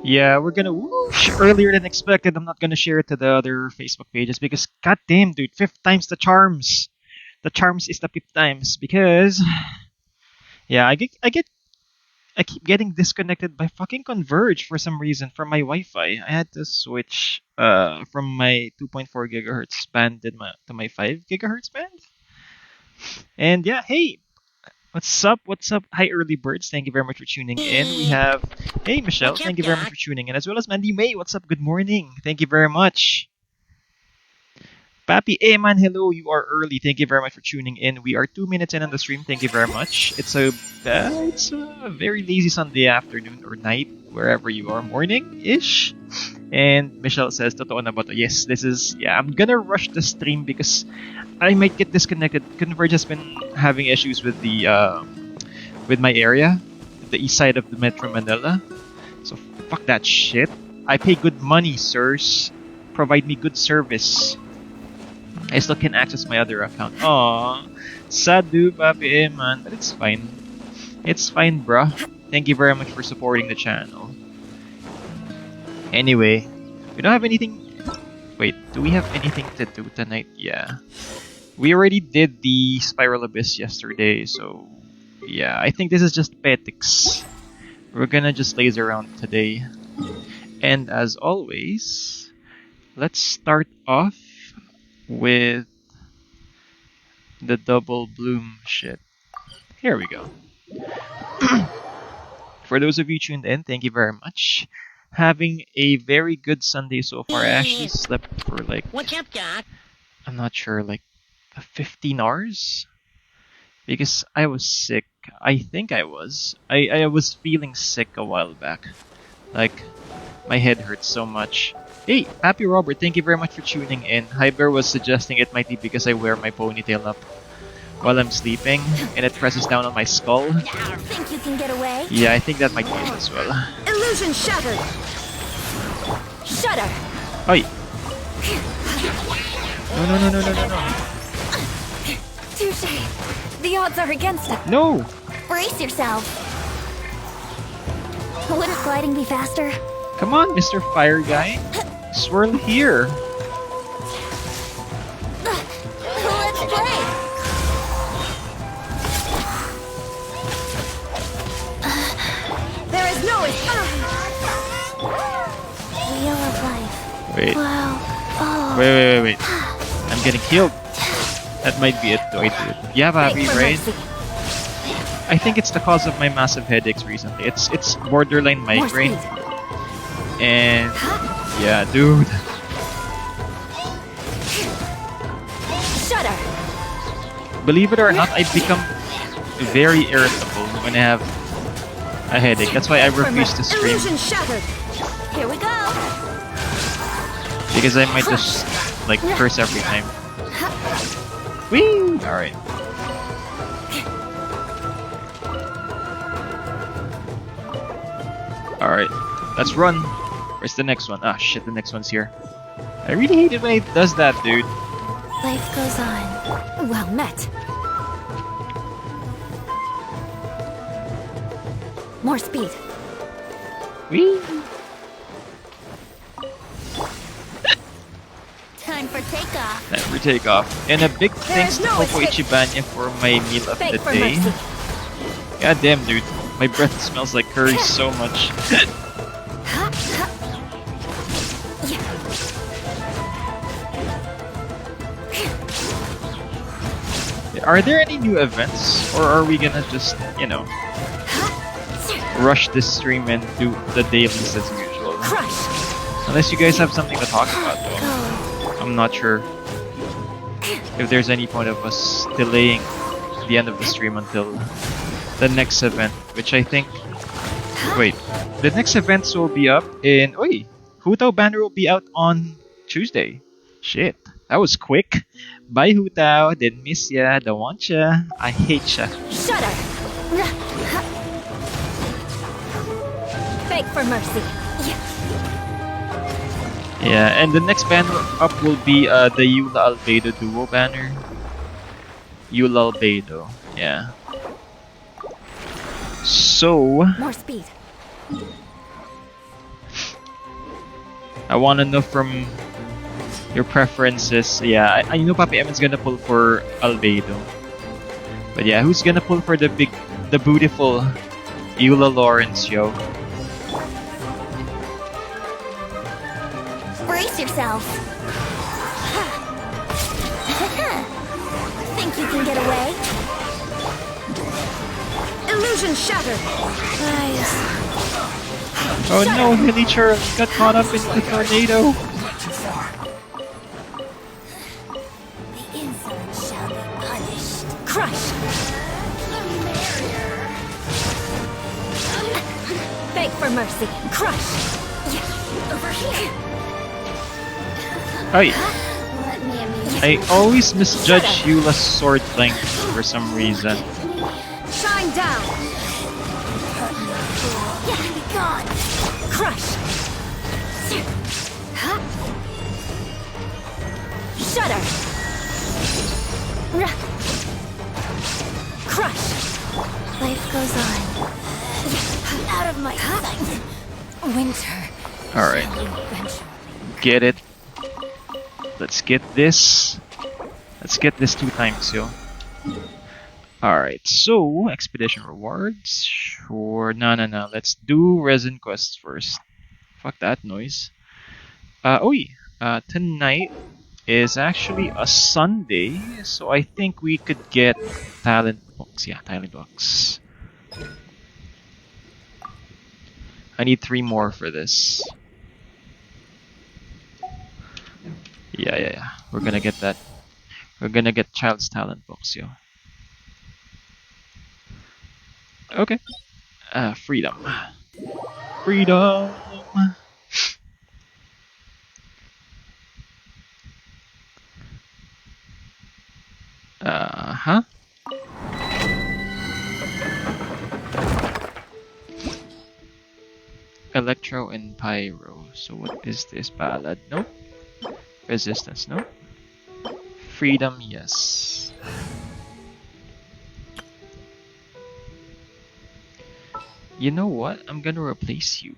Yeah, we're gonna whoosh earlier than expected. I'm not gonna share it to the other Facebook pages because goddamn, dude, fifth time's the charms. The charms is the fifth times because yeah, I keep getting disconnected by fucking Converge for some reason from my Wi-Fi. I had to switch from my 2.4 gigahertz band to my 5 gigahertz band. And yeah, hey, what's up? What's up? Hi, early birds. Thank you very much for tuning in. We have, hey, Michelle. What's up, Thank you very much Doc? for tuning in, as well as Mandy May. What's up? Good morning. Thank you very much. Papi, hey man, hello. You are early. Thank you very much for tuning in. We are 2 minutes in on the stream. Thank you very much. It's a very lazy Sunday afternoon or night, wherever you are, morning-ish. And Michelle says, "Totoo na ba to?" Yes, this is. Yeah, I'm gonna rush the stream because I might get disconnected. Converge has been having issues with my area, the east side of the Metro Manila. So fuck that shit. I pay good money, sirs. Provide me good service. I still can access my other account. Aww. Sad do, papi, man. But it's fine. It's fine, bruh. Thank you very much for supporting the channel. Anyway, we don't have anything... Wait, do we have anything to do tonight? Yeah. We already did the Spiral Abyss yesterday, so... Yeah, I think this is just Petix. We're gonna just laser around today. And as always, let's start off with the double bloom shit. Here we go. For those of you tuned in, thank you very much. Having a very good Sunday so far. I actually slept for like, What's up, Doc? I'm not sure, like 15 hours? Because I was sick. I think I was. I was feeling sick a while back. Like, my head hurts so much. Hey, Happy Robert, thank you very much for tuning in. Hyber was suggesting it might be because I wear my ponytail up while I'm sleeping and it presses down on my skull. Think you can get away? Yeah, I think that might be it as well. Illusion shattered. Shudder. Oi! No. Touche. The odds are against it. No! Brace yourself. Wouldn't gliding be faster? Come on, Mr. Fire Guy. Swirl here. Let's play. There is no Wheel of life. Wait. Wow. Oh. Wait. I'm getting killed. That might be it, though. I do it. Yeah, Bobby, right? I think it's the cause of my massive headaches recently. It's borderline migraine. And yeah, dude. Shudder. Believe it or not, I become very irritable when I have a headache. That's why I refuse to stream. Illusion shattered. Here we go. Because I might just like curse every time. Whee! Alright. Alright, let's run. Where's the next one? Ah, shit, the next one's here. I really hate it when it does that, dude. Life goes on. Well met. More speed. Whee! Time for takeoff. Time for takeoff. And a big thanks to no Coco escape. Ichibanya for my meal of Beg the for day. mercy. God damn, dude. My breath smells like curry so much. Are there any new events? Or are we gonna just, you know, rush this stream and do the dailies as usual? Crush. Unless you guys have something to talk about, though. I'm not sure if there's any point of us delaying the end of the stream until the next event, which I think... Wait, the next events will be up in... Oi! Hutao banner will be out on Tuesday. Shit, that was quick. Bye Hutao, didn't miss ya, don't want ya, I hate ya. Shudder. Beg for mercy. Yeah, and the next banner up will be the Eula Albedo duo banner. Eula Albedo, yeah. So, More speed. I want to know from your preferences. Yeah, I know Papi Eman's gonna pull for Albedo. But yeah, who's gonna pull for the beautiful Eula Lawrence, yo? Brace yourself. Think you can get away? Illusion shattered. Nice. Oh no, Hilly Charlie got caught up in the tornado. The insolent shall be punished. Crush. Beg for mercy. Crush. Over here. Hey, Let me amuse I always misjudge Eula's sword length for some reason. Shine down. Yeah, be gone. Crush. Shudder. Crush. Life goes on. Out of my sight. Winter. Alright, Eventually. get it. Let's get this. Let's get this 2 times, yo. Alright, so expedition rewards. Sure, no. Let's do resin quests first. Fuck that noise. Tonight is actually a Sunday, so I think we could get talent books. Yeah, talent books. I need 3 more for this. Yeah. We're gonna get that. We're gonna get Child's Talent books, yo. Okay. Freedom. Freedom! Uh-huh. Electro and Pyro. So what is this? Ballad? No. Resistance? No. Freedom? Yes. You know what? I'm gonna replace you.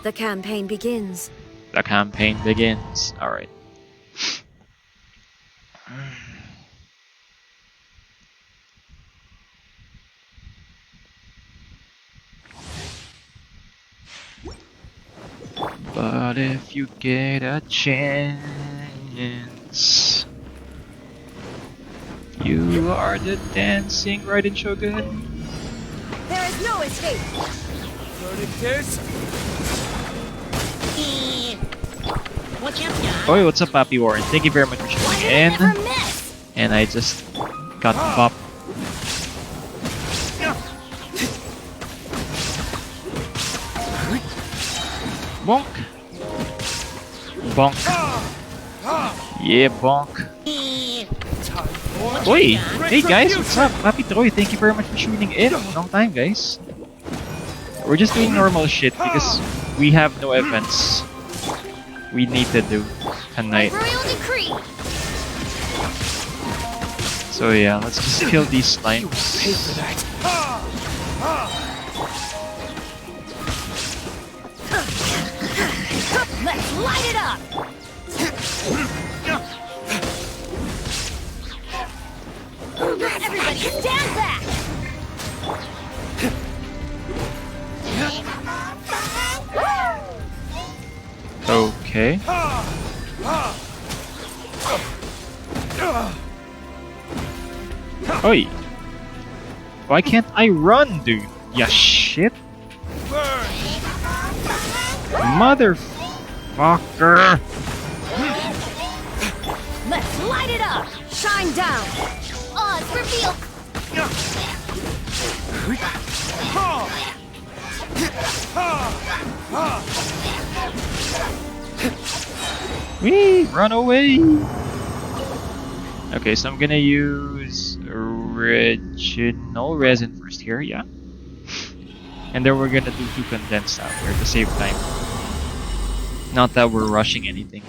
The campaign begins. The campaign begins. Alright. But if you get a chance, you are the dancing Raiden Shogun. There is no escape. Oh, what's up, Papi Warren? Thank you very much for tuning in. Never miss. And I just got bopped. Bonk. Bonk. Yeah, bonk. Oi! Hey guys, what's up? Happy Troy, thank you very much for tuning in. Long time, guys. We're just doing normal shit because we have no events we need to do tonight. So yeah, let's just kill these slimes. Let's light it up! Everybody stand back! Okay. Oi! Why can't I run, dude? Ya shit! Motherfucker! Let's light it up! Shine down! Oz, reveal! Wee! Run away! Okay, so I'm gonna use original resin first here, yeah. And then we're gonna do 2 condensed after to save time. Not that we're rushing anything.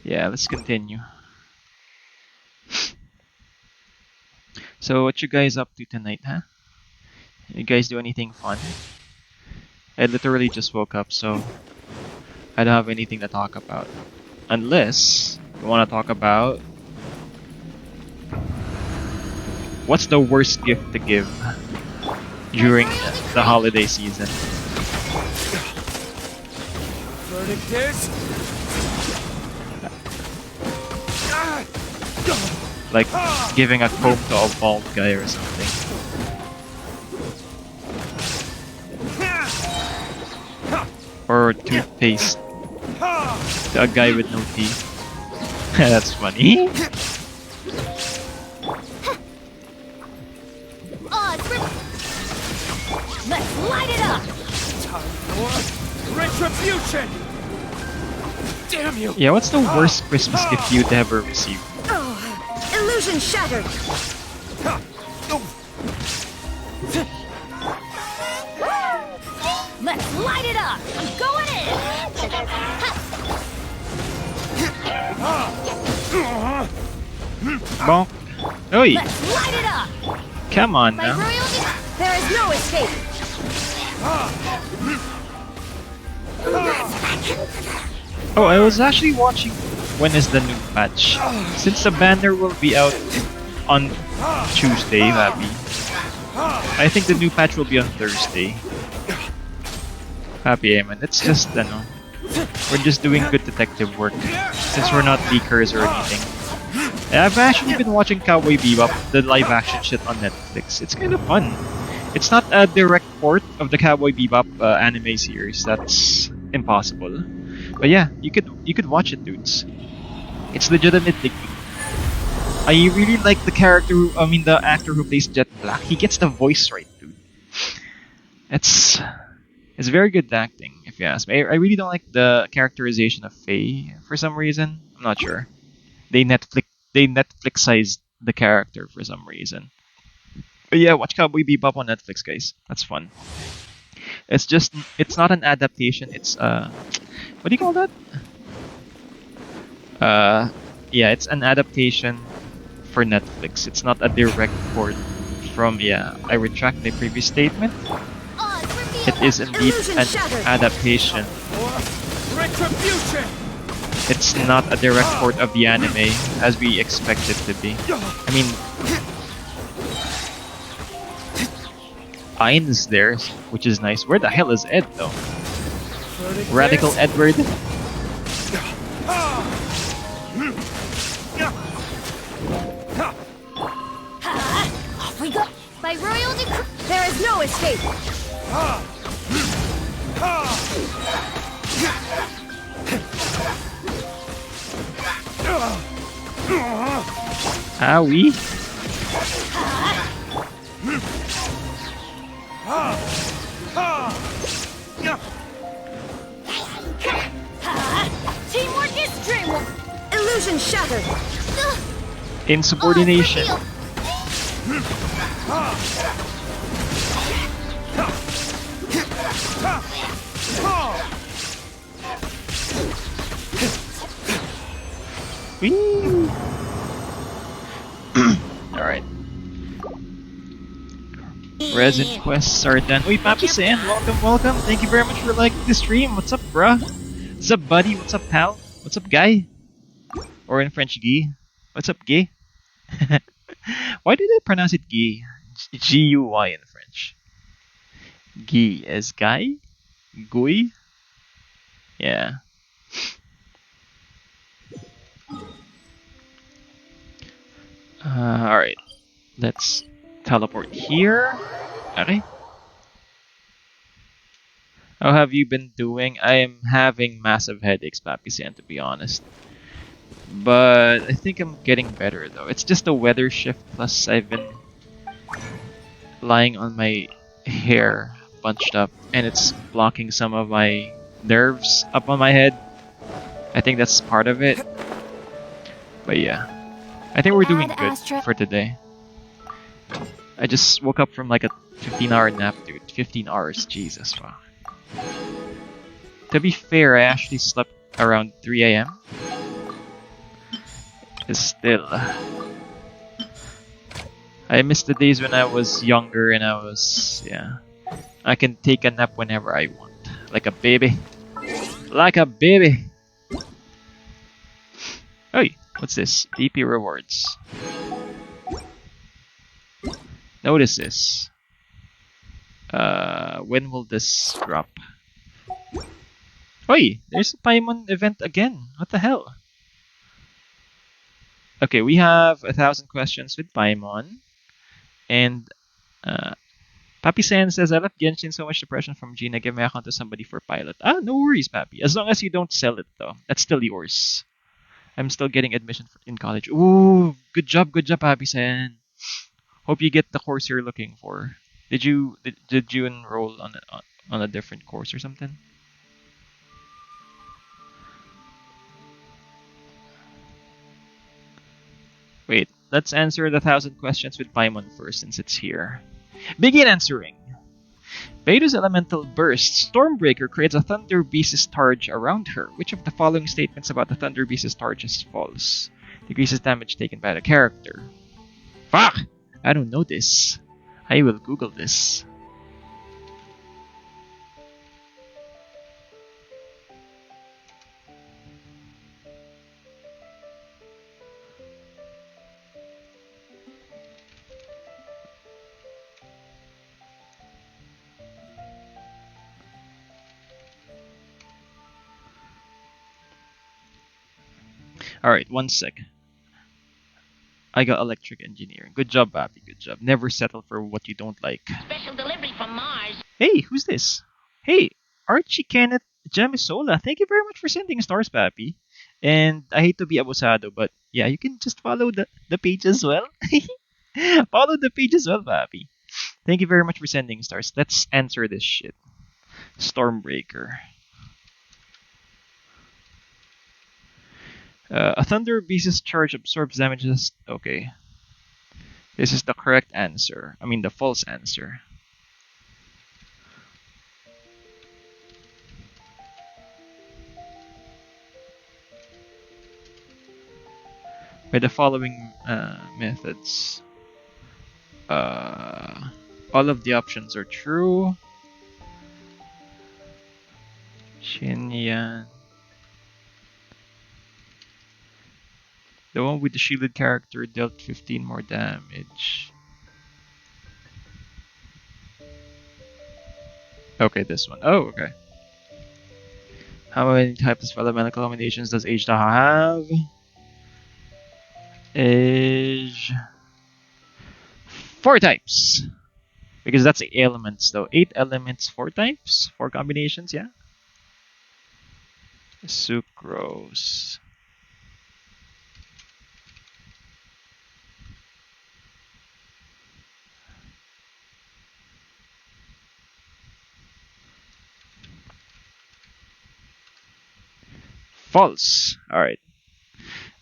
Yeah, let's continue. So what you guys up to tonight, huh? You guys do anything fun? I literally just woke up, so I don't have anything to talk about. Unless you want to talk about what's the worst gift to give during the holiday season. Verdict is like giving a comb to a bald guy or something. Or toothpaste to a guy with no teeth. That's funny. Let's light it up! time for retribution! Damn you! Yeah, what's the worst Christmas gift you'd ever received? Oh, illusion shattered! Let's light it up! I'm going in! Bonk. Oi! Let's light it up! Come on My now. royalty, there is no escape! Oh, I was actually watching when is the new patch. Since the banner will be out on Tuesday, Happy. I think the new patch will be on Thursday. Happy Amen. It's just, we're just doing good detective work since we're not leakers or anything. I've actually been watching Cowboy Bebop, the live action shit on Netflix. It's kind of fun. It's not a direct port of the Cowboy Bebop anime series. That's impossible. But yeah, you could watch it, dudes. It's legitimately good. I really like the the actor who plays Jet Black. He gets the voice right, dude. It's very good acting, if you ask me. I really don't like the characterization of Faye for some reason. I'm not sure. They Netflixized the character for some reason. But yeah, watch Cowboy Bebop on Netflix, guys. That's fun. It's not an adaptation. It's what do you call that? Yeah, it's an adaptation for Netflix. It's not a direct port from. Yeah, I retract my previous statement. It is indeed an adaptation. Retribution! It's not a direct port of the anime as we expect it to be. I mean, Ain's there, which is nice. Where the hell is Ed though? Radical Edward? Off we go! By royal decree, there is no escape! Owie. Teamwork is dreamwork! Illusion shattered! Insubordination. Whee! Alright. Resin quests are done. Wait, Papi San, welcome, welcome. Thank you very much for liking the stream. What's up, bruh? What's up, buddy? What's up, pal? What's up, guy? Or in French, Guy? What's up, gay? Why do they pronounce it Guy? G-U-Y in French. Guy as guy? Gui? Yeah. Alright. Let's teleport here. Okay. How have you been doing? I am having massive headaches, Papi San, to be honest. But I think I'm getting better though. It's just a weather shift, plus I've been lying on my hair bunched up and it's blocking some of my nerves up on my head. I think that's part of it. But yeah. I think we're doing good for today. I just woke up from like a 15-hour nap, dude. 15 hours, Jesus, wow. To be fair, I actually slept around 3 AM. Still, I miss the days when I was younger and I can take a nap whenever I want. Like a baby. Like a baby! Hey, what's this? DP rewards. Notice this. When will this drop? Oi, there's a Paimon event again. What the hell? Okay, we have 1,000 questions with Paimon. And Papi San says, I left Genshin so much depression from Gina. Give my account to somebody for pilot. Ah, no worries, Papi. As long as you don't sell it, though. That's still yours. I'm still getting admission in college. Ooh, good job, Papi San. Hope you get the course you're looking for. Did you enroll on a different course or something? Wait, let's answer the 1,000 questions with Paimon first, since it's here. Begin answering! Beto's elemental burst, Stormbreaker creates a Thunder Beast's charge around her. Which of the following statements about the Thunder Beast's charge is false? Decreases damage taken by the character. Fuck! I don't know this. I will Google this. Alright, one sec. I got electric engineering. Good job, Papi. Good job. Never settle for what you don't like. Special delivery from Mars. Hey, who's this? Hey, Archie Kenneth Jamisola. Thank you very much for sending stars, Papi. And I hate to be abusado, but yeah, you can just follow the page as well. Follow the page as well, Papi. Thank you very much for sending stars. Let's answer this shit. Stormbreaker. A Thunder Beast's charge absorbs damages. Okay. This is the correct answer. I mean, the false answer. By the following methods. All of the options are true. Shinyan. The one with the shielded character dealt 15 more damage. Okay, this one. Oh, okay. How many types of elemental combinations does Age have? Age 4 types. Because that's the elements though. 8 elements, 4 types? 4 combinations, yeah? Sucrose. False. Alright.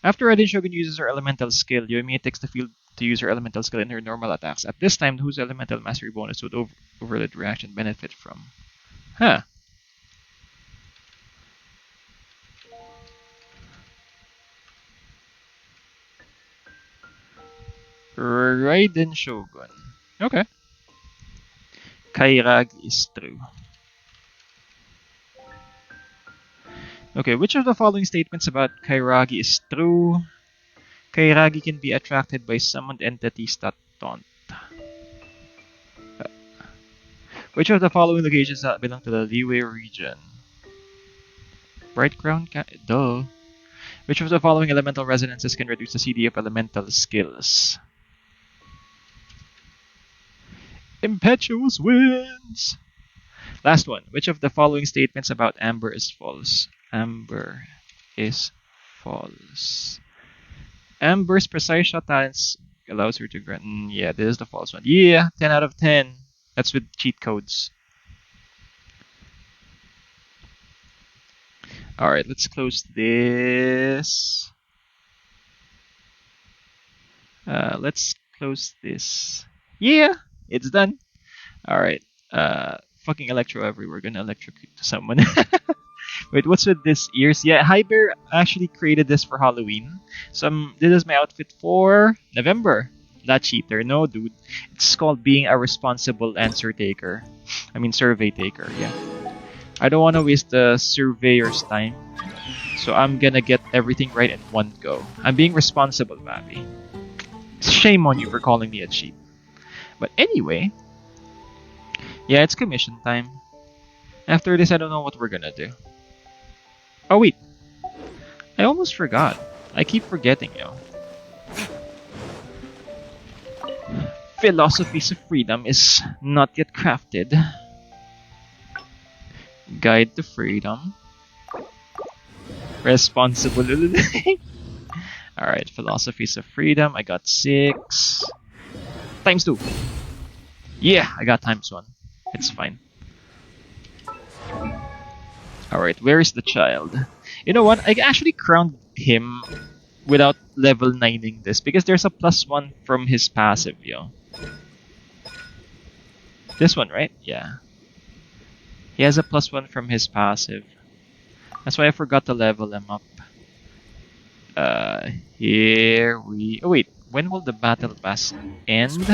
After Raiden Shogun uses her elemental skill, Yoimiya takes the field to use her elemental skill in her normal attacks. At this time, whose elemental mastery bonus would overlay reaction benefit from? Huh. Raiden Shogun. Okay. Kairagi is true. Okay, which of the following statements about Kairagi is true? Kairagi can be attracted by summoned entities that taunt. Which of the following locations belong to the Liyue region? Bright Crown? Duh. Which of the following elemental resonances can reduce the CD of elemental skills? Impetuous winds! Last one. Which of the following statements about Amber is false? Amber is false. Amber's precise shot talents allows her to grant. Yeah, this is the false one. Yeah, 10 out of 10. That's with cheat codes. Alright, let's close this. Let's close this. Yeah, it's done. Alright. Fucking electro everywhere. Gonna electrocute someone. Wait, what's with this ears? Yeah, Hyper actually created this for Halloween. So this is my outfit for November. That cheater. No, dude. It's called being a responsible answer taker. I mean, survey taker. Yeah. I don't want to waste the surveyor's time. So I'm gonna get everything right in one go. I'm being responsible, Babby. Shame on you for calling me a cheat. But anyway. Yeah, it's commission time. After this, I don't know what we're gonna do. Oh wait, I almost forgot. I keep forgetting, yo. Philosophies of freedom is not yet crafted. Guide to freedom. Responsibility. Alright, philosophies of freedom. I got 6. Times 2. Yeah, I got times 1. It's fine. Alright, where is the child? You know what? I actually crowned him without level 9ing this because there's a +1 from his passive, yo. This one, right? Yeah. He has a +1 from his passive. That's why I forgot to level him up. Here we... Oh wait, when will the battle pass end?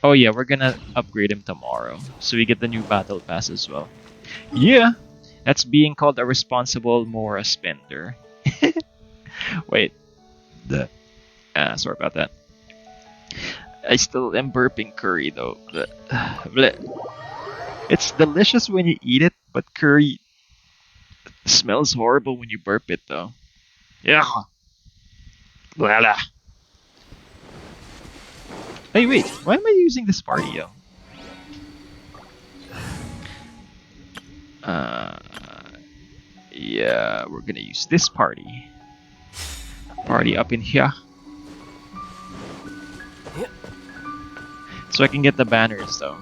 Oh yeah, we're gonna upgrade him tomorrow. So we get the new battle pass as well. Yeah! That's being called a responsible Mora spender. Wait. Sorry about that. I still am burping curry though. It's delicious when you eat it, but curry smells horrible when you burp it though. Yeah. Voila. Hey wait, why am I using this party, yo? Yeah, we're gonna use this party. Party up in here. So I can get the banners though.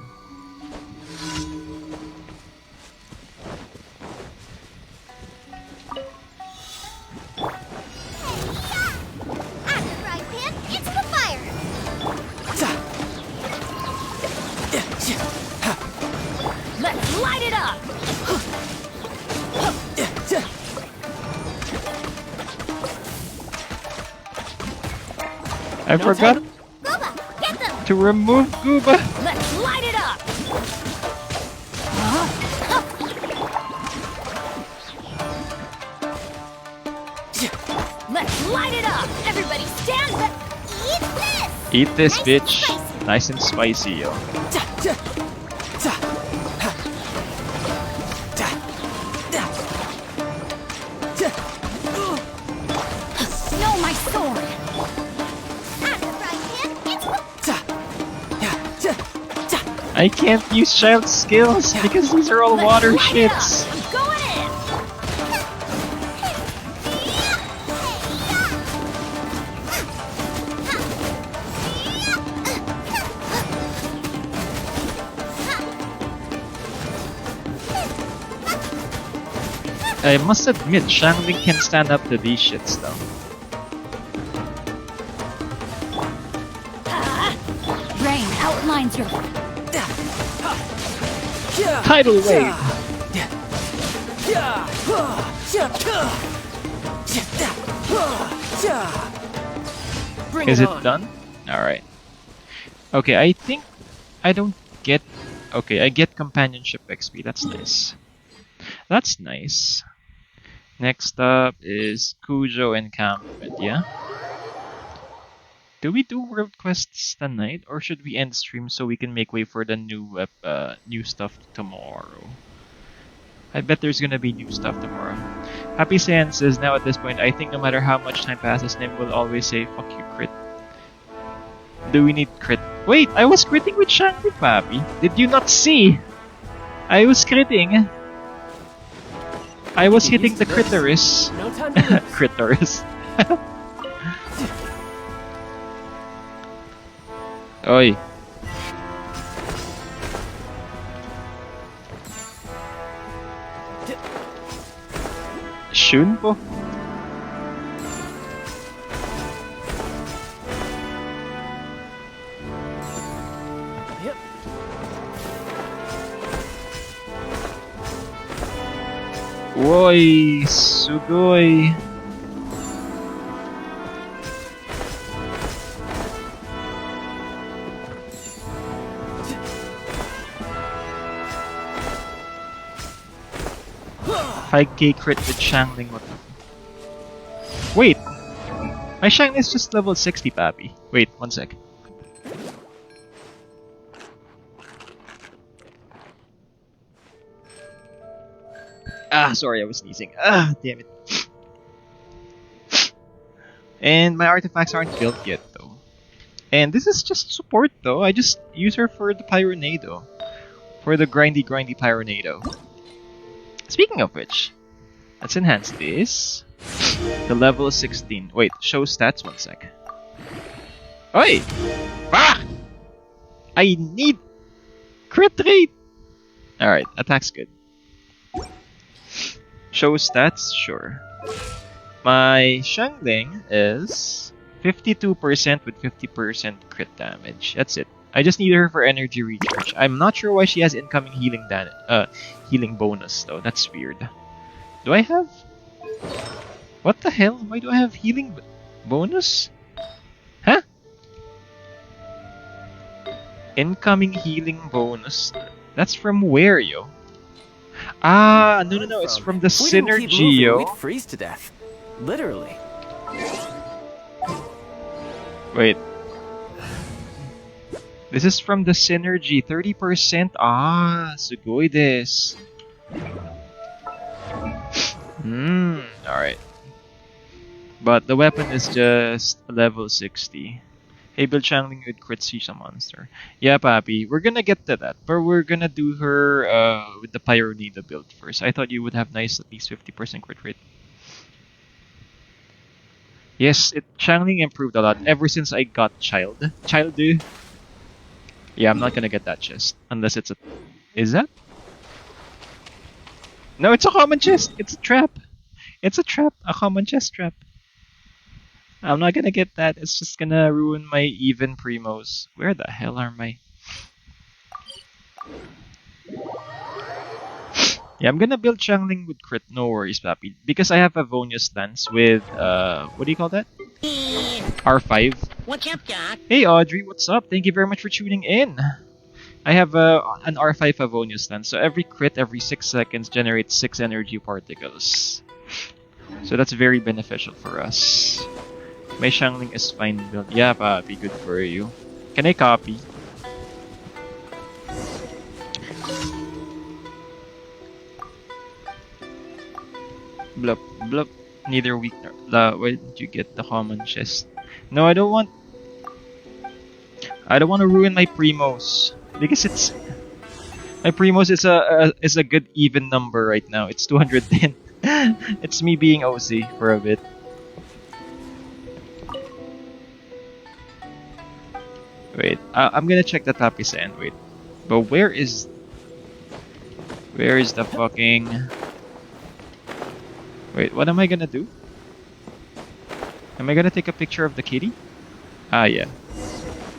Let's light it up! I forgot to remove Gooba. Let's light it up! Let's light it up! Everybody stand back! Eat this, bitch. Nice and spicy, yo. Know my sword! I can't use child skills because these are all water shits. Going in! I must admit, Shangling can stand up to these shits though. finds your... Tidal wave! Bring Is it it on. done? Alright. Okay, I think I don't get... Okay, I get companionship XP. That's nice. That's nice. Next up is Kujo encampment, yeah? Do we do world quests tonight, or should we end stream so we can make way for the new stuff tomorrow? I bet there's gonna be new stuff tomorrow. Happy Sand says, now at this point, I think no matter how much time passes, Nim will always say, fuck you, crit. Do we need crit? Wait, I was critting with Shangri, Papi. Did you not see? I was critting. I was hitting the Critoris. No time to lose. Critoris. Oi. Shun po? Yep. Woi, sugoi. High K crit with Shangling. Wait! My Shangling is just level 60, Papi. Wait, one sec. Ah, sorry, I was sneezing. Ah, damn it. And my artifacts aren't built yet, though. And this is just support, though. I just use her for the Pyronado. For the grindy Pyronado. Speaking of which, let's enhance this. The level is 16. Wait, show stats, one sec. Oi! Ah! I need crit rate! Alright, attack's good. Show stats, sure. My Shangling is 52% with 50% crit damage. That's it. I just need her for energy recharge. I'm not sure why she has incoming healing bonus though. That's weird. Do I have... What the hell? Why do I have healing bonus? Huh? Incoming healing bonus. That's from where, yo? Ah, no. It's from the If we didn't keep synergy, moving, yo. We'd freeze to death. Literally. Wait. This is from the synergy. 30%. Ah, sugoi desu. Alright. But the weapon is just level 60. Hey, build Shangling with crit siege a monster. Yeah, Papi, we're gonna get to that. But we're gonna do her with the Pyronida build first. I thought you would have nice at least 50% crit rate. Yes, Shangling improved a lot ever since I got Child. Yeah, I'm not gonna get that chest. Unless it's a... Is that? No, it's a common chest! It's a trap! It's a trap! A common chest trap. I'm not gonna get that. It's just gonna ruin my even primos. Where the hell are my... Yeah, I'm gonna build Shangling with crit. No worries, Papi. Because I have Avonius Lance with, what do you call that? R5. What's up, Doc? Hey Audrey, what's up? Thank you very much for tuning in. I have an R5 Avonius Lance, so every crit every 6 seconds generates 6 energy particles. So that's very beneficial for us. My Shangling is fine built. Yeah, Papi, good for you. Can I copy? Blup, blup. Neither weak nor... Why did you get the common chest? No, I don't want to ruin my primos. Because it's... My primos is a good even number right now. It's 210. It's me being OC for a bit. Wait, I'm gonna check the Tappy Sand. Wait, but where is the fucking... Wait, what am I gonna do? Am I gonna take a picture of the kitty? Ah, yeah.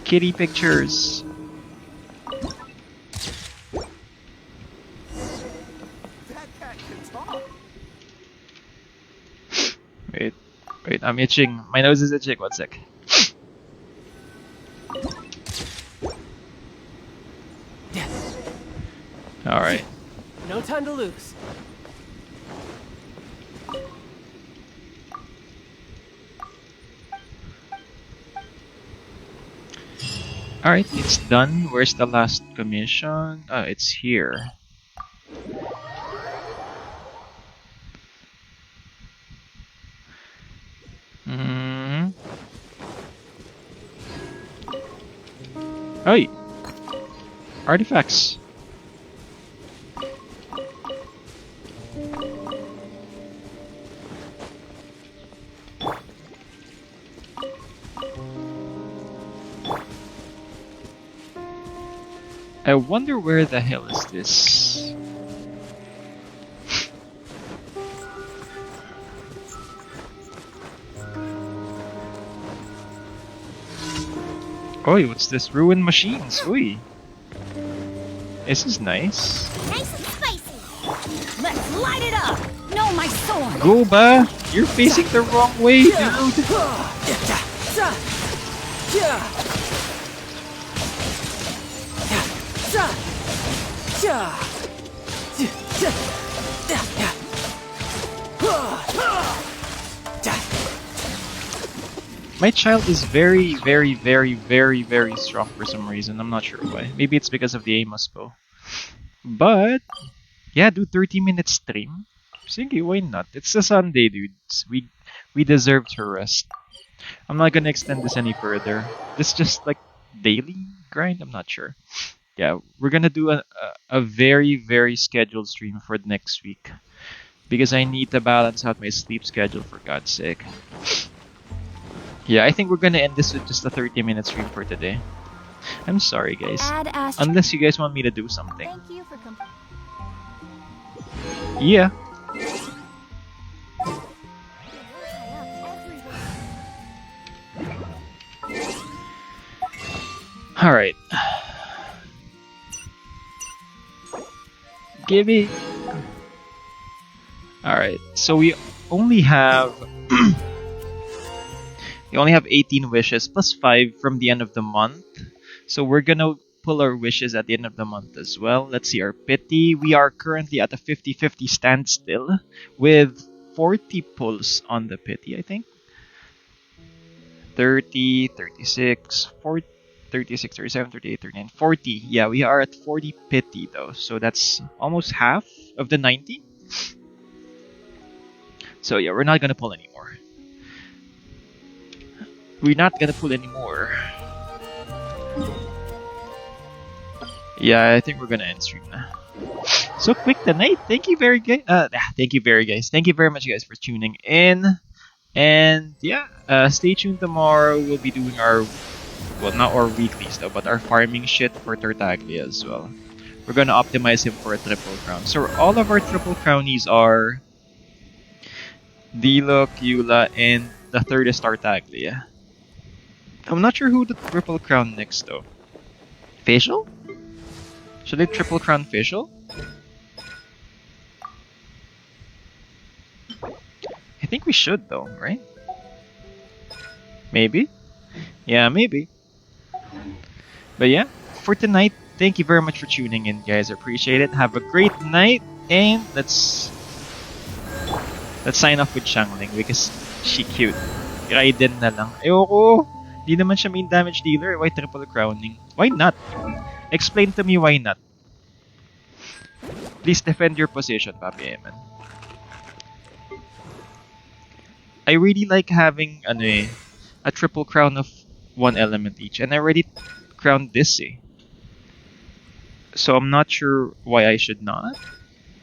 Kitty pictures. I'm itching. My nose is itching. One sec. Yes. Alright. No time to lose. Alright, it's done. Where's the last commission? Oh, it's here. Hey! Artifacts! I wonder where the hell is this? Oi, what's this? Ruined machines. Oi. This is nice. Nice and spicy. Let's light it up. No, my sword. Go ba! You're facing the wrong way, dude. My child is very, very, very, very, very strong for some reason. I'm not sure why. Maybe it's because of the Amos bow. But yeah, do 30-minute stream. Sige, why not? It's a Sunday, dudes. We deserve to rest. I'm not gonna extend this any further. This just like daily grind. I'm not sure. Yeah, we're gonna do a very, very scheduled stream for the next week because I need to balance out my sleep schedule, for God's sake. Yeah, I think we're gonna end this with just a 30-minute stream for today. I'm sorry, guys. Unless you guys want me to do something. Thank you for Yeah. Alright. Give me. Alright, so we only have. We only have 18 wishes plus 5 from the end of the month. So we're gonna pull our wishes at the end of the month as well. Let's see our pity. We are currently at a 50-50 standstill with 40 pulls on the pity, I think. 30, 36, 40, 36, 37, 38, 39, 40. Yeah, we are at 40 pity though. So that's almost half of the 90. So yeah, we're not gonna pull anymore. We're not gonna pull anymore. Yeah, I think we're gonna end stream now. So quick tonight. Thank you very guys. Thank you very much, guys, for tuning in. And yeah, stay tuned tomorrow. We'll be doing our, well, not our weeklies though, but our farming shit for Tartaglia as well. We're gonna optimize him for a triple crown. So all of our triple crownies are Diluc, Eula, and the third is Tartaglia. I'm not sure who the triple crown next though. Facial? Should I triple crown facial? I think we should though, right? Maybe? Yeah, maybe. But yeah, for tonight, thank you very much for tuning in, guys. I appreciate it. Have a great night, and let's sign off with Xiangling because she cute. Raiden na lang. Ayoko! Di naman siya main damage dealer. Why triple crowning? Why not? Explain to me why not. Please defend your position, Papi Eman. I really like having a triple crown of one element each, and I already crowned this. So I'm not sure why I should not.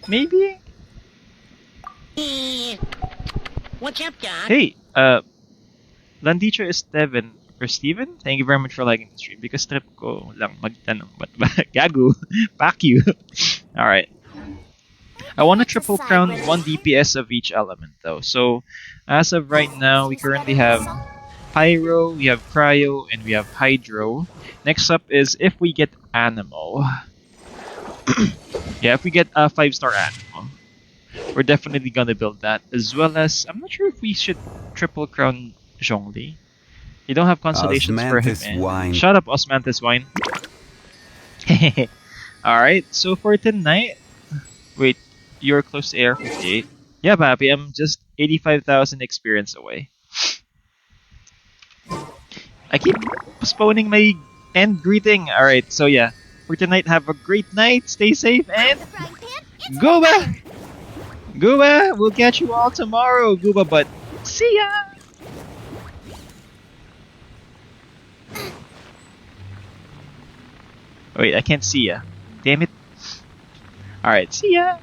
Maybe? What's up, Doc? Hey, Landicho is Steven, thank you very much for liking the stream because trip ko lang magtanong but gago, pack you. Alright. I want to triple crown 1 DPS of each element though. So as of right now, we currently have Pyro, we have Cryo, and we have Hydro. Next up is if we get Anemo. Yeah, if we get a 5-star Anemo. we're definitely gonna build that. As well as, I'm not sure if we should triple crown Zhongli. You don't have consolations for him, Osmanthus man. wine. Shut up, Osmanthus wine. Alright, so for tonight... Wait, you're close to air 58. Yeah, Papi, I'm just 85,000 experience away. I keep postponing my end greeting. Alright, so yeah. For tonight, have a great night, stay safe, and... Gooba! Gooba! We'll catch you all tomorrow, Gooba, but... See ya! Wait, I can't see ya. Damn it. Alright, see ya!